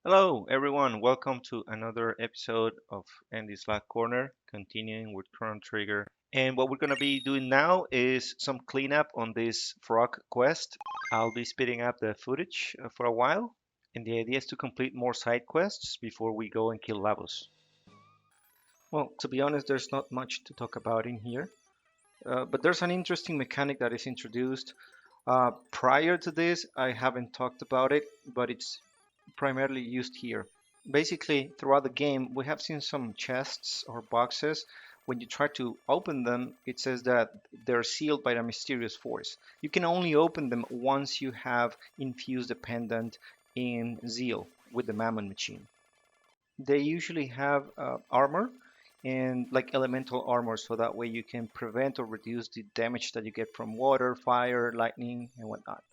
Hello, everyone. Welcome to another episode of Andy's Slack Corner, continuing with Chrono Trigger. And what we're going to be doing now is some cleanup on this frog quest. I'll be speeding up the footage for a while, and the idea is to complete more side quests before we go and kill Lavos. Well, to be honest, there's not much to talk about in here, but there's an interesting mechanic that is introduced. Prior to this, I haven't talked about it, but it's primarily used here. Basically, throughout the game, we have seen some chests or boxes. When you try to open them, it says that they're sealed by a mysterious force. You can only open them once you have infused a pendant in Zeal with the Mammon machine. They usually have armor and like elemental armor, so that way you can prevent or reduce the damage that you get from water, fire, lightning, and whatnot.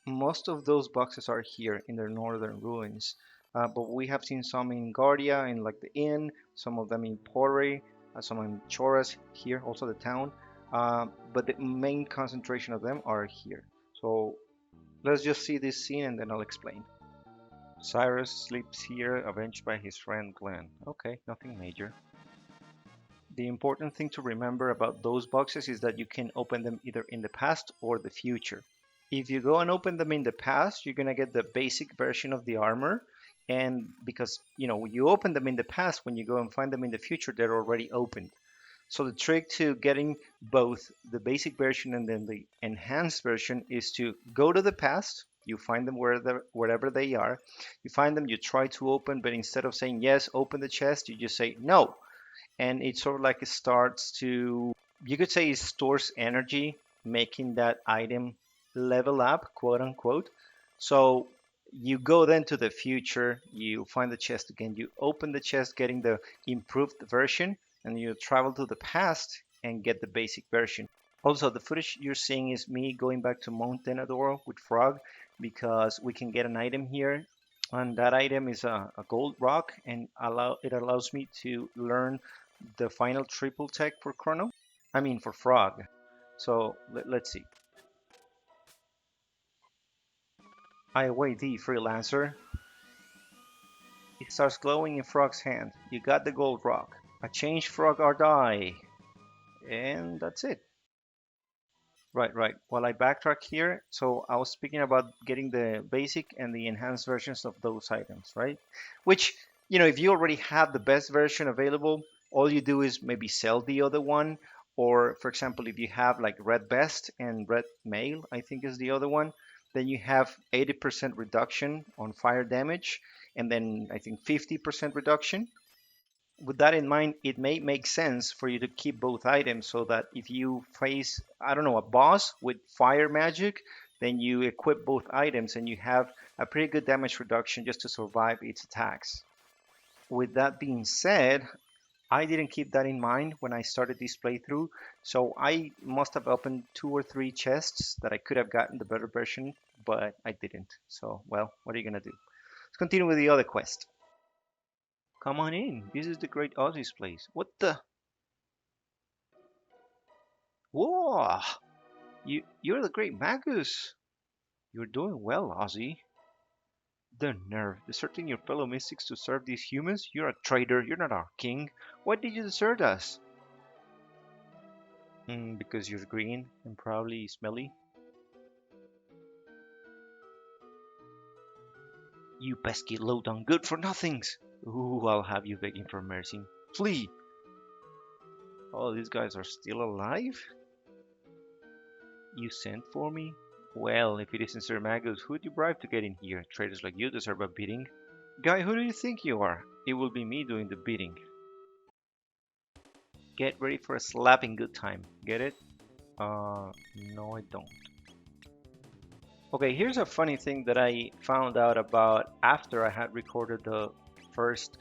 Most of those boxes are here in the northern ruins, but we have seen some in Guardia, in like the inn, some of them in Pori, some in Choras, here, also the town. But the main concentration of them are here. So let's just see this scene and then I'll explain. Cyrus sleeps here, avenged by his friend Glenn. Okay, nothing major. The important thing to remember about those boxes is that you can open them either in the past or the future. If you go and open them in the past, you're gonna get the basic version of the armor. And because you open them in the past, when you go and find them in the future, they're already opened. So the trick to getting both the basic version and then the enhanced version is to go to the past. You find them wherever they are. You find them, you try to open, but instead of saying yes, open the chest, you just say no. And it sort of like it starts to, you could say it stores energy, making that item level up, quote unquote. So you go then to the future, you find the chest again, you open the chest getting the improved version, and you travel to the past and get the basic version. Also, the footage you're seeing is me going back to Mount Denador with Frog because we can get an item here, and that item is a gold rock, and it allows me to learn the final triple tech for Chrono. I mean for Frog. So let's see. I await thee, freelancer. It starts glowing in Frog's hand. You got the gold rock. A changed frog or die. And that's it. Right, right. While I backtrack here, so I was speaking about getting the basic and the enhanced versions of those items, right? Which, if you already have the best version available, all you do is maybe sell the other one. Or, for example, if you have like red vest and red mail, I think is the other one, then you have 80% reduction on fire damage, and then I think 50% reduction. With that in mind, it may make sense for you to keep both items so that if you face, I don't know, a boss with fire magic, then you equip both items and you have a pretty good damage reduction just to survive its attacks. With that being said, I didn't keep that in mind when I started this playthrough, so I must have opened 2 or 3 chests that I could have gotten the better version, but I didn't. So, well, what are you gonna do? Let's continue with the other quest. Come on in. This is the great Aussie's place. What the? Whoa! You're the great Magus. You're doing well, Aussie. The nerve, deserting your fellow mystics to serve these humans? You're a traitor. You're not our king. Why did you desert us? Because you're green and probably smelly. You pesky low-down good-for-nothings. Ooh, I'll have you begging for mercy. Flee! Oh, these guys are still alive? You sent for me? Well, if it isn't Sir Magus, who'd you bribe to get in here? Traitors like you deserve a beating. Guy, who do you think you are? It will be me doing the beating. Get ready for a slapping good time. Get it? No I don't. Okay, here's a funny thing that I found out about after I had recorded the first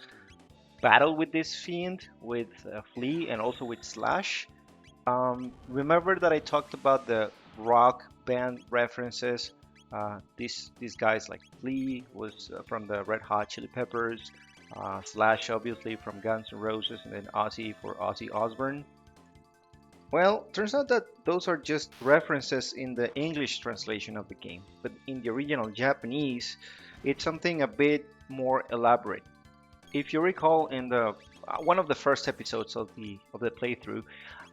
battle with this fiend, with Flea and also with Slash. Remember that I talked about the rock band references? These guys like Flea was from the Red Hot Chili Peppers, Slash obviously from Guns N' Roses, and then Ozzy for Ozzy Osbourne. Well, turns out that those are just references in the English translation of the game, but in the original Japanese, It's something a bit more elaborate. If you recall, in the one of the first episodes of the playthrough,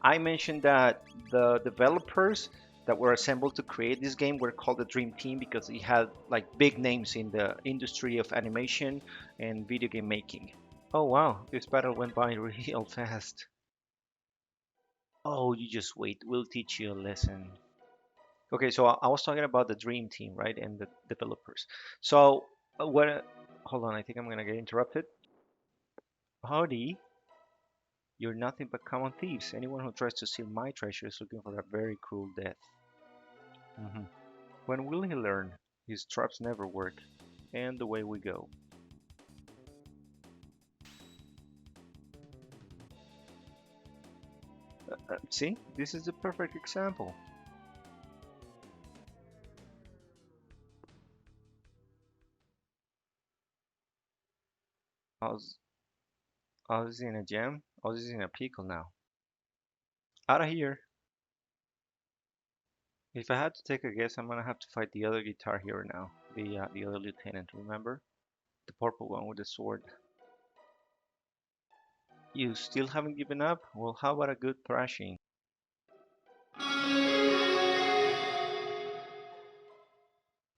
I mentioned that the developers that were assembled to create this game were called the Dream Team because it had like big names in the industry of animation and video game making. Oh wow, this battle went by real fast. Oh, you just wait. We'll teach you a lesson. Okay, so I was talking about the Dream Team, right, and the developers. So what? Hold on, I think I'm gonna get interrupted. Howdy, you're nothing but common thieves. Anyone who tries to steal my treasure is looking for a very cruel death. Mhm. When will he learn? His traps never work. And away we go. See, this is the perfect example. Oz, Oz is in a jam. Oz is in a pickle now. Out of here. If I had to take a guess, I'm gonna have to fight the other guitar hero now. The other lieutenant, remember? The purple one with the sword. You still haven't given up? Well, how about a good thrashing?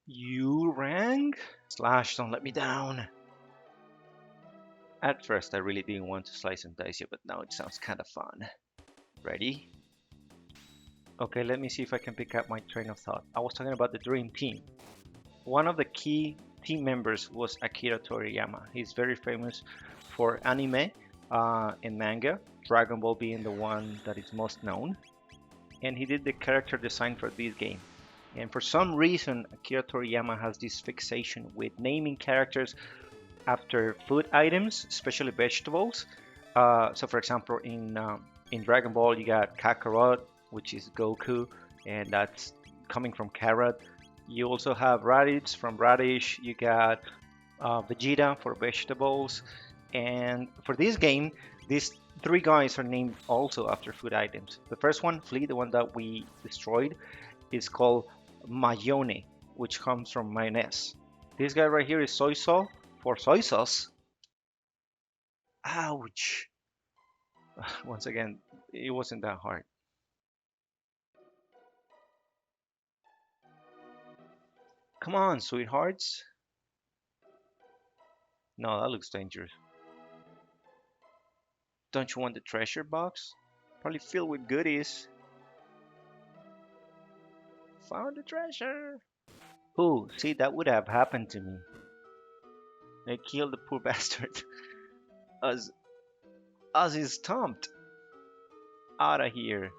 You rang? Slash, don't let me down. At first, I really didn't want to slice and dice you, but now it sounds kind of fun. Ready? Okay, let me see if I can pick up my train of thought. I was talking about the Dream Team. One of the key team members was Akira Toriyama. He's very famous for anime and manga, Dragon Ball being the one that is most known. And he did the character design for this game. And for some reason, Akira Toriyama has this fixation with naming characters after food items, especially vegetables. So, for example, in Dragon Ball, you got Kakarot, which is Goku, and that's coming from carrot. You also have Raditz from radish. You got Vegeta for vegetables, and for this game, these three guys are named also after food items. The first one, Flea, the one that we destroyed, is called Mayone, which comes from mayonnaise. This guy right here is soy sauce for soy sauce. Ouch! Once again, it wasn't that hard. Come on, sweethearts. No, that looks dangerous. Don't you want the treasure box? Probably filled with goodies. Found the treasure. Ooh, see, that would have happened to me. They killed the poor bastard. Us, us is stomped. Out of here.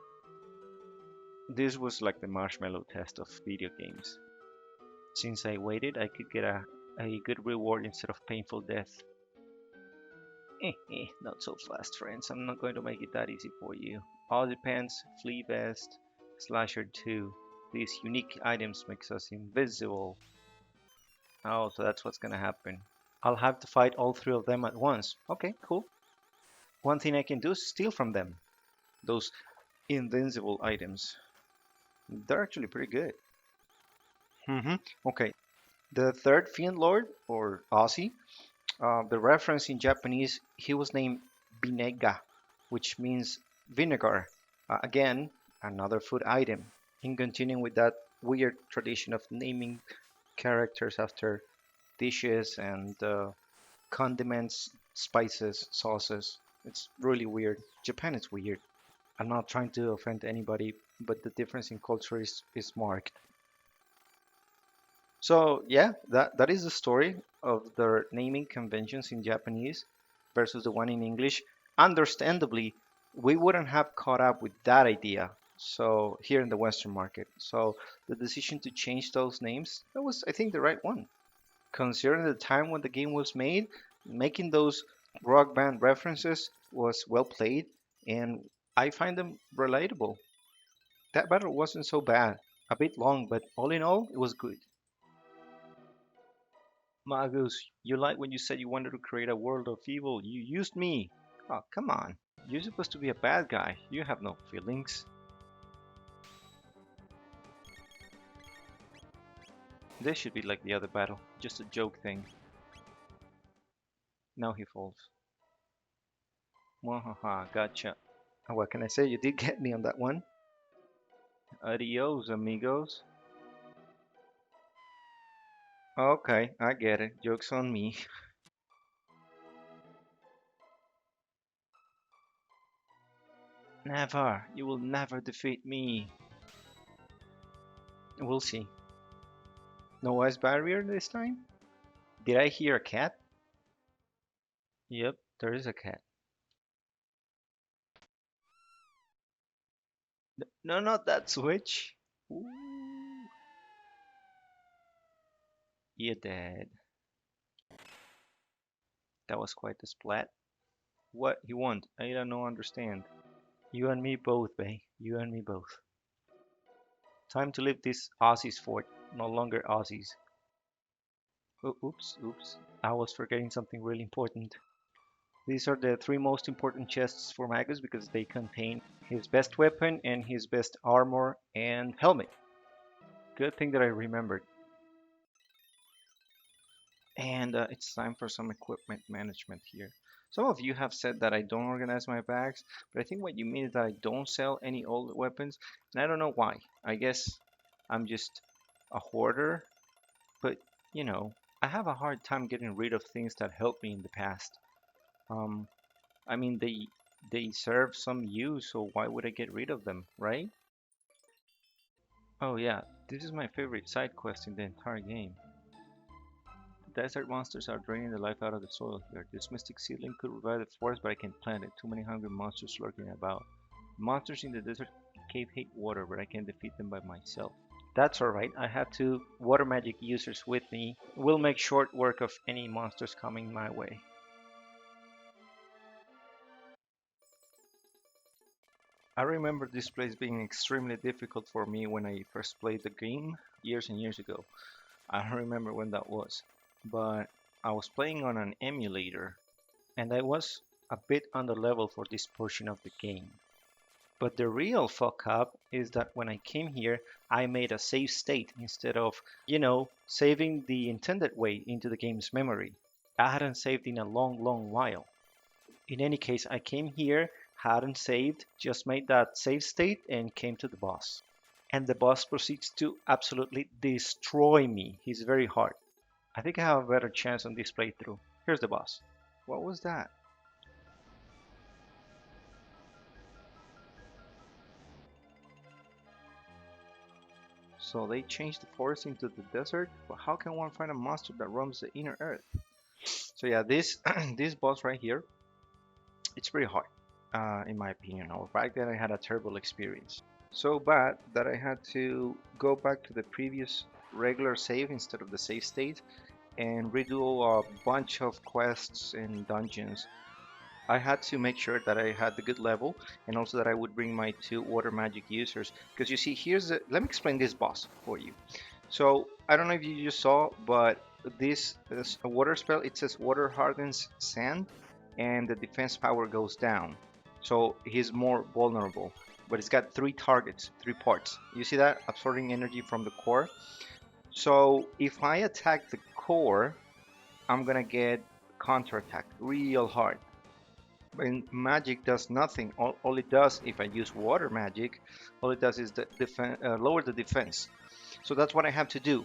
This was like the marshmallow test of video games. Since I waited, I could get a good reward instead of painful death. Not so fast, friends. I'm not going to make it that easy for you. All depends. Flea vest, slasher 2. These unique items makes us invisible. Oh, so that's what's gonna happen. I'll have to fight all three of them at once. Okay, cool. One thing I can do is steal from them. Those invincible items. They're actually pretty good. Okay. The third Fiend Lord, or Aussie, the reference in Japanese, he was named Binega, which means vinegar. Again, another food item. In continuing with that weird tradition of naming characters after dishes and condiments, spices, sauces. It's really weird. Japan is weird. I'm not trying to offend anybody, but the difference in culture is marked. So yeah, that is the story of the naming conventions in Japanese versus the one in English. Understandably, we wouldn't have caught up with that idea. So here in the Western market, so the decision to change those names, that was, I think, the right one. Considering the time when the game was made, making those rock band references was well played, and I find them relatable. That battle wasn't so bad. A bit long, but all in all, it was good. Magus, you lied when you said you wanted to create a world of evil. You used me. Oh, come on. You're supposed to be a bad guy. You have no feelings. This should be like the other battle, just a joke thing. Now he falls. Wahaha, gotcha. What can I say? You did get me on that one. Adios, amigos. Okay, I get it. Joke's on me. Never. You will never defeat me. We'll see. No ice barrier this time? Did I hear a cat? Yep, there is a cat. No, not that switch. Ooh, you're dead. That was quite the splat. What you want? I don't know, understand. You and me both, bae. You and me both. Time to leave this Aussies fort. No longer Aussies. Oh, oops, oops. I was forgetting something really important. These are the three most important chests for Magus because they contain his best weapon and his best armor and helmet. Good thing that I remembered. And it's time for some equipment management here. Some of you have said that I don't organize my bags, but I think what you mean is that I don't sell any old weapons, and I don't know why. I guess I'm just a hoarder, but you know, I have a hard time getting rid of things that helped me in the past. Um, I mean, they serve some use, so why would I get rid of them, right? Oh yeah, this is my favorite side quest in the entire game. Desert monsters are draining the life out of the soil here. This mystic seedling could revive the forest, but I can't plant it. Too many hungry monsters lurking about. Monsters in the desert cave hate water, but I can defeat them by myself. That's alright, I have two water magic users with me. We'll make short work of any monsters coming my way. I remember this place being extremely difficult for me when I first played the game years and years ago. I don't remember when that was, but I was playing on an emulator and I was a bit on the level for this portion of the game. But the real fuck up is that when I came here, I made a save state instead of, saving the intended way into the game's memory. I hadn't saved in a long, long while. In any case, I came here, hadn't saved, just made that save state and came to the boss. And the boss proceeds to absolutely destroy me. He's very hard. I think I have a better chance on this playthrough. Here's the boss. What was that? So they changed the forest into the desert, but how can one find a monster that roams the inner earth? So yeah, this this boss right here, it's pretty hard, in my opinion. Or back then I had a terrible experience. So bad that I had to go back to the previous regular save instead of the save state and redo a bunch of quests and dungeons. I had to make sure that I had the good level and also that I would bring my two water magic users. Because you see, let me explain this boss for you. So I don't know if you just saw, but this is a water spell. It says water hardens sand, and the defense power goes down. So he's more vulnerable. But it's got three targets, three parts. You see that absorbing energy from the core. So if I attack the core, I'm gonna get counterattacked real hard. And magic does nothing. All it does, if I use water magic, all it does is lower the defense. So that's what I have to do.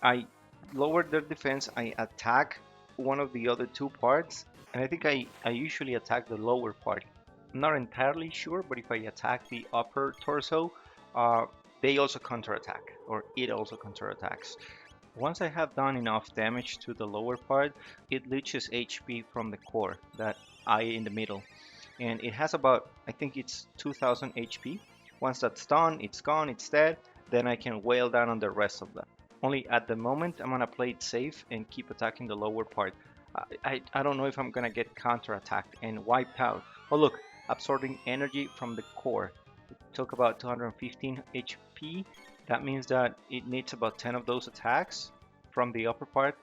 I lower their defense, I attack one of the other two parts, and I think I usually attack the lower part. I'm not entirely sure, but if I attack the upper torso, uh, they also counterattack, or it also counterattacks. Once I have done enough damage to the lower part, it leeches HP from the core, that eye in the middle. And it has about, I think it's 2000 HP. Once that's done, it's gone, it's dead, then I can wail down on the rest of them. Only at the moment, I'm gonna play it safe and keep attacking the lower part. I don't know if I'm gonna get counterattacked and wiped out. Oh look, absorbing energy from the core. It took about 215 HP. That means that it needs about 10 of those attacks from the upper part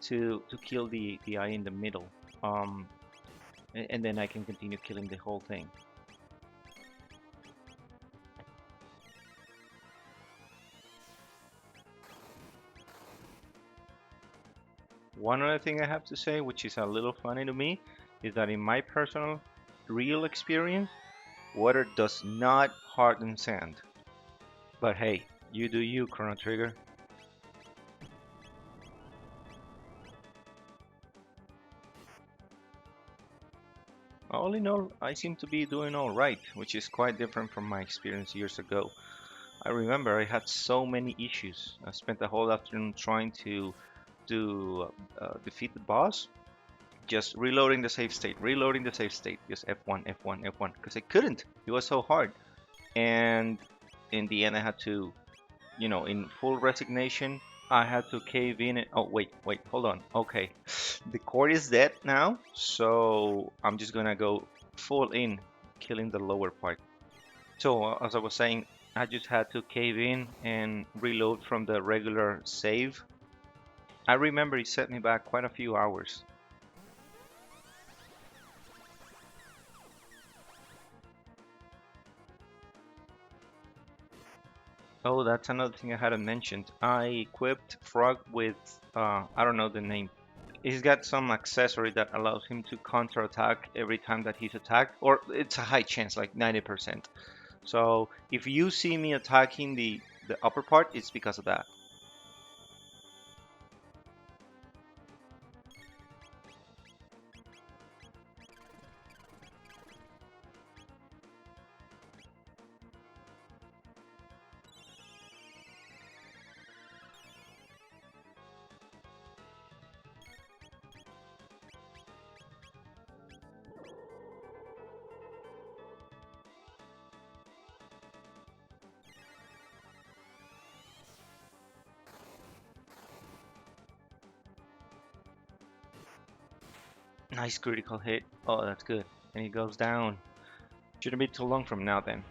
to kill the eye in the middle. And then I can continue killing the whole thing. One other thing I have to say, which is a little funny to me, is that in my personal real experience, water does not harden sand. But hey, you do you, Chrono Trigger. All in all, I seem to be doing all right, which is quite different from my experience years ago. I remember I had so many issues. I spent the whole afternoon trying to defeat the boss, just reloading the save state, just F1, F1, F1, because I couldn't. It was so hard. And in the end, I had to, in full resignation, I had to cave in. Oh, wait, hold on. Okay, the core is dead now, so I'm just gonna go full in, killing the lower part. So, as I was saying, I just had to cave in and reload from the regular save. I remember it set me back quite a few hours. Oh, that's another thing I hadn't mentioned. I equipped Frog with, I don't know the name. He's got some accessory that allows him to counterattack every time that he's attacked, or it's a high chance, like 90%. So if you see me attacking the upper part, it's because of that. Nice critical hit. Oh, that's good. And he goes down. Shouldn't be too long from now then.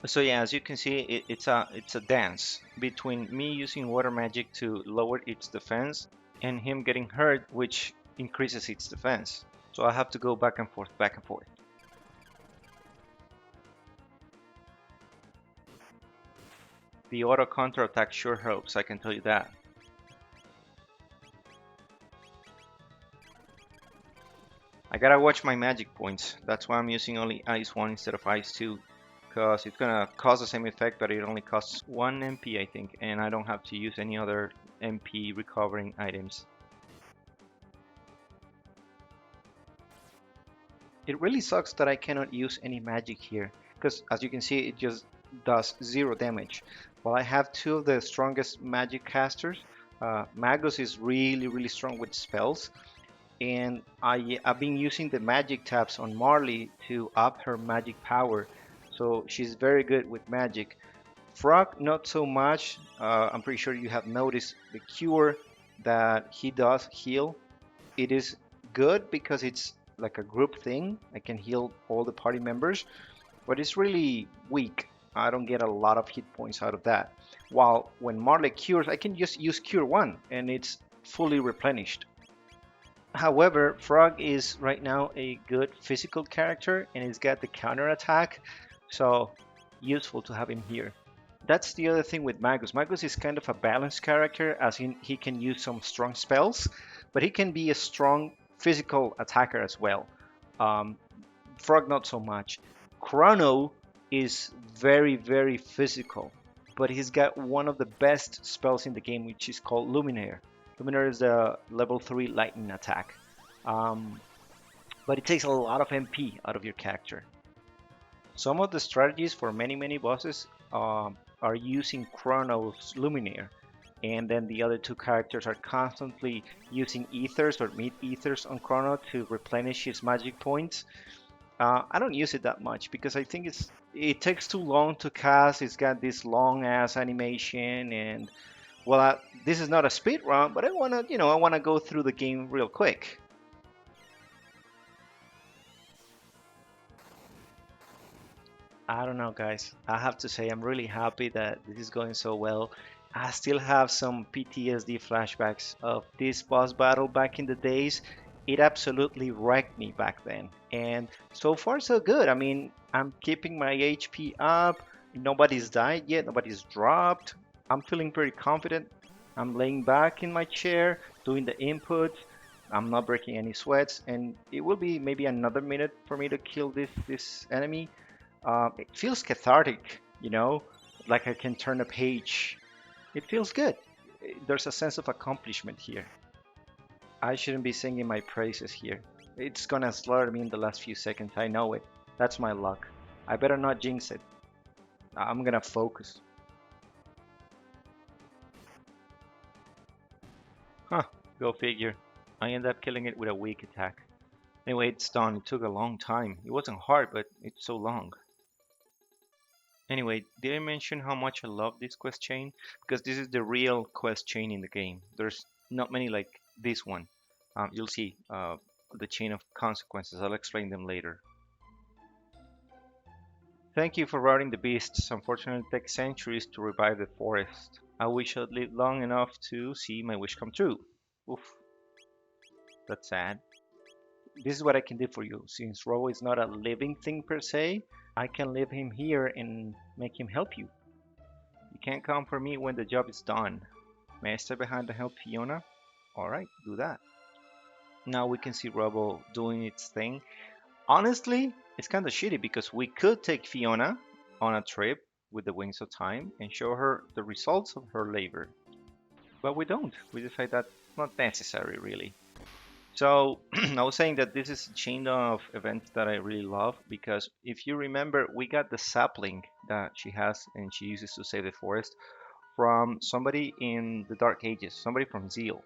So yeah, as you can see, it's a dance between me using water magic to lower its defense and him getting hurt, which increases its defense. So I have to go back and forth, back and forth. The auto counter attack sure helps, I can tell you that. I gotta watch my magic points. That's why I'm using only Ice 1 instead of Ice 2. Because it's gonna cause the same effect, but it only costs 1 MP, I think, and I don't have to use any other MP recovering items. It really sucks that I cannot use any magic here, because as you can see, it just does 0 damage. While I have two of the strongest magic casters, Magus is really strong with spells, and I've been using the magic tabs on Marley to up her magic power, so she's very good with magic. Frog, not so much. I'm pretty sure you have noticed the cure that he does heal. It is good because it's like a group thing. I can heal all the party members, but it's really weak. I don't get a lot of hit points out of that. While when Marley cures, I can just use cure 1 and it's fully replenished. However, Frog is right now a good physical character and he's got the counter attack, so useful to have him here. That's the other thing with Magus. Magus is kind of a balanced character, as in he can use some strong spells, but he can be a strong physical attacker as well. Um, Frog, not so much. Chrono is very physical, but he's got one of the best spells in the game, which is called Luminaire. Luminaire is the level 3 lightning attack. Um, but it takes a lot of MP out of your character. Some of the strategies for many bosses are using Chrono's Luminaire, and then the other two characters are constantly using ethers or mid ethers on Chrono to replenish his magic points. I don't use it that much because I think it takes too long to cast. It's got this long ass animation, and well, this is not a speed run, but I wanna go through the game real quick. I don't know, guys. I have to say I'm really happy that this is going so well, I still have some PTSD flashbacks of this boss battle back in the days. It absolutely wrecked me back then. And so far, so good. I mean, I'm keeping my HP up. Nobody's died yet, nobody's dropped. I'm feeling pretty confident. I'm laying back in my chair, doing the inputs. I'm not breaking any sweats, and it will be maybe another minute for me to kill this enemy. It feels cathartic, like I can turn a page. It feels good. There's a sense of accomplishment here. I shouldn't be singing my praises here. It's gonna slaughter me in the last few seconds. I know it. That's my luck. I better not jinx it. I'm gonna focus. Huh, go figure. I end up killing it with a weak attack. Anyway, it's done. It took a long time. It wasn't hard, but it's so long. Anyway, did I mention how much I love this quest chain? Because this is the real quest chain in the game. There's not many like this one. You'll see the chain of consequences. I'll explain them later. Thank you for routing the beasts. Unfortunately, it takes centuries to revive the forest. I wish I'd lived long enough to see my wish come true. Oof, that's sad. This is what I can do for you. Since Robo is not a living thing per se, I can leave him here and make him help you. You can't come for me when the job is done. May I stay behind to help Fiona? Alright, do that. Now we can see Robo doing its thing. Honestly, it's kind of shitty because we could take Fiona on a trip with the Wings of Time and show her the results of her labor. But we don't. We decide that's not necessary, really. So I was saying that this is a chain of events that I really love because if you remember, we got the sapling that she has and she uses to save the forest from somebody in the Dark Ages, somebody from Zeal.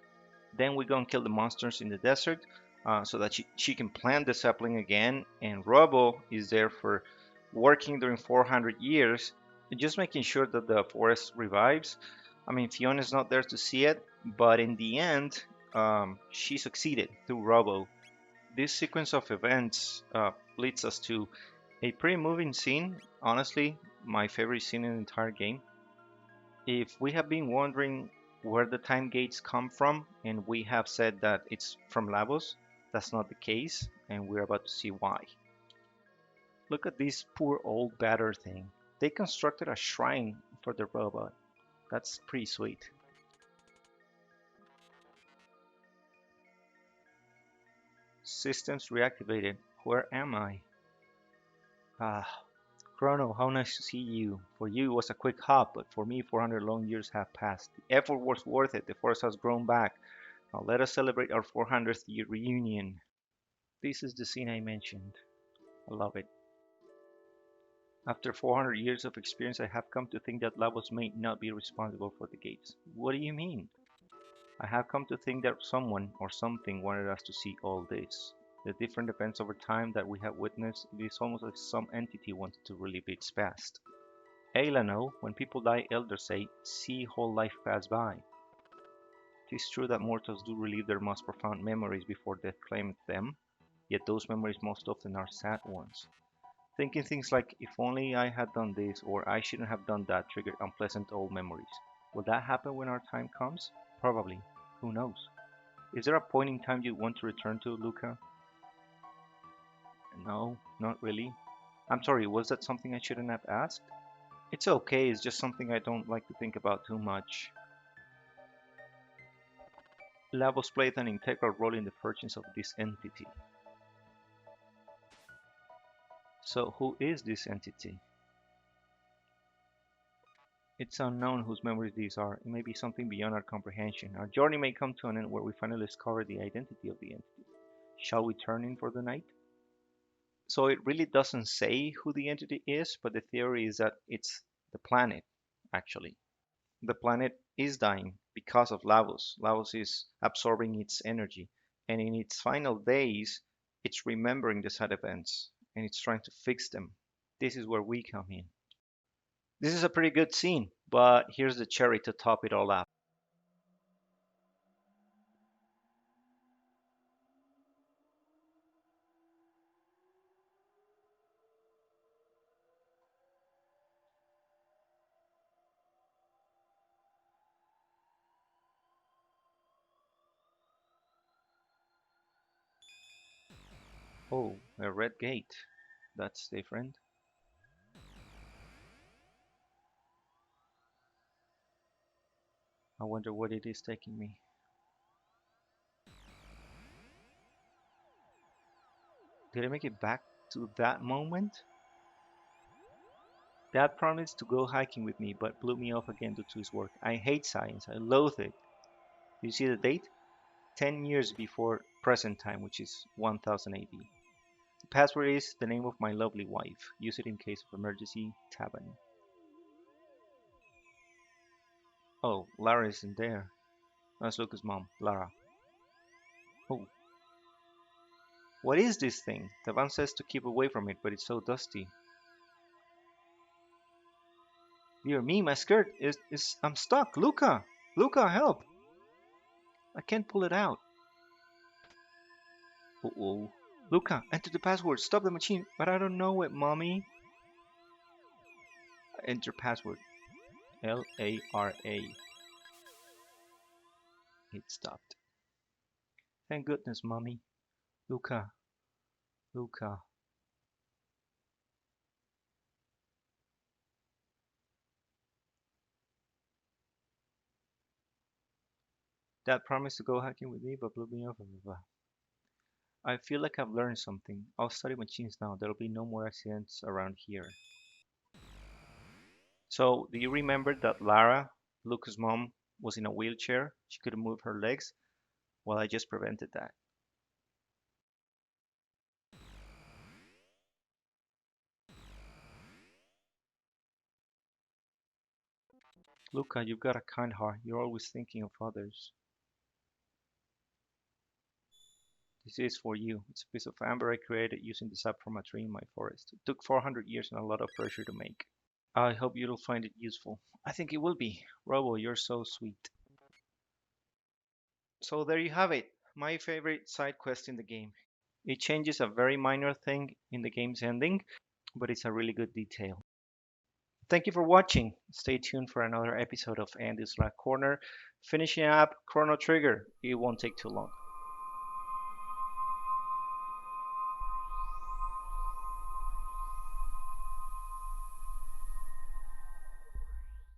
Then we go and kill the monsters in the desert so that she can plant the sapling again. And Robo is there for working during 400 years, just making sure that the forest revives. I mean, Fiona's not there to see it, but in the end, she succeeded through Robo. This sequence of events leads us to a pretty moving scene. Honestly, my favorite scene in the entire game. If we have been wondering where the time gates come from, and we have said that it's from Lavos, that's not the case, and we're about to see why. Look at this poor old battered thing. They constructed a shrine for the robot. That's pretty sweet. Systems reactivated. Where am I? Ah, Chrono, how nice to see you. For you it was a quick hop, but for me 400 long years have passed. The effort was worth it. The forest has grown back. Now let us celebrate our 400th year reunion. This is the scene I mentioned. I love it. After 400 years of experience, I have come to think that Lavos may not be responsible for the gates. What do you mean? I have come to think that someone or something wanted us to see all this. The different events over time that we have witnessed, it is almost as some entity wanted to relive its past. Eilano, when people die, elders say, see whole life pass by. It is true that mortals do relive their most profound memories before death claims them, yet those memories most often are sad ones. Thinking things like, if only I had done this or I shouldn't have done that trigger unpleasant old memories. Will that happen when our time comes? Probably. Who knows? Is there a point in time you want to return to, Lucca? No, not really. I'm sorry, was that something I shouldn't have asked? It's okay, it's just something I don't like to think about too much. Lavos played an integral role in the fortunes of this entity. So who is this entity? It's unknown whose memories these are. It may be something beyond our comprehension. Our journey may come to an end where we finally discover the identity of the entity. Shall we turn in for the night? So it really doesn't say who the entity is, but the theory is that it's the planet, actually. The planet is dying because of Lavos. Lavos is absorbing its energy, and in its final days, it's remembering the sad events and it's trying to fix them. This is where we come in. This is a pretty good scene, but here's the cherry to top it all up. Oh, a red gate. That's different. I wonder what it is taking me. Did I make it back to that moment? Dad promised to go hiking with me, but blew me off again due to his work. I hate science. I loathe it. Do you see the date? 10 years before present time, which is 1000 AD. The password is the name of my lovely wife. Use it in case of emergency. Taban. Oh, Lara isn't there. That's Lucas' mom, Lara. Oh, what is this thing? Taban says to keep away from it, but it's so dusty. Dear me, my skirt is I'm stuck. Lucca! Lucca, help! I can't pull it out. Uh-oh. Lucca, enter the password. Stop the machine. But I don't know it, mommy. Enter password. Lara. It stopped. Thank goodness, mommy. Lucca, Lucca. Dad promised to go hiking with me, but blew me off. Blah, blah, blah. I feel like I've learned something. I'll study machines now. There'll be no more accidents around here. So, do you remember that Lara, Lucca's mom, was in a wheelchair? She couldn't move her legs? Well, I just prevented that. Lucca, you've got a kind heart. You're always thinking of others. This is for you. It's a piece of amber I created using the sap from a tree in my forest. It took 400 years and a lot of pressure to make. I hope you'll find it useful. I think it will be. Robo, you're so sweet. So there you have it. My favorite side quest in the game. It changes a very minor thing in the game's ending, but it's a really good detail. Thank you for watching. Stay tuned for another episode of Andy's Black Corner. Finishing up Chrono Trigger. It won't take too long.